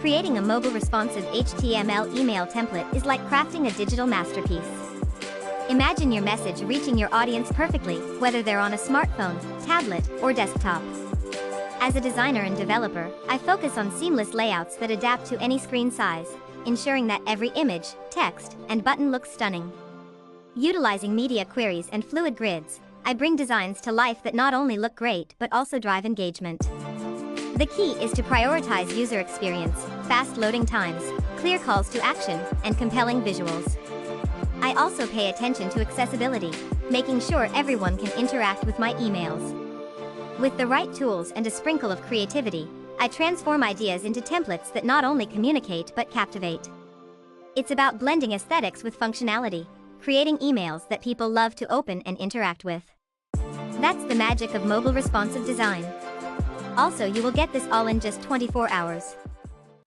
Creating a mobile-responsive HTML email template is like crafting a digital masterpiece. Imagine your message reaching your audience perfectly, whether they're on a smartphone, tablet, or desktop. As a designer and developer, I focus on seamless layouts that adapt to any screen size, ensuring that every image, text, and button looks stunning. Utilizing media queries and fluid grids, I bring designs to life that not only look great but also drive engagement. The key is to prioritize user experience, fast loading times, clear calls to action, and compelling visuals. I also pay attention to accessibility, making sure everyone can interact with my emails. With the right tools and a sprinkle of creativity, I transform ideas into templates that not only communicate but captivate. It's about blending aesthetics with functionality, creating emails that people love to open and interact with. That's the magic of mobile responsive design. Also, you will get this all in just 24 hours.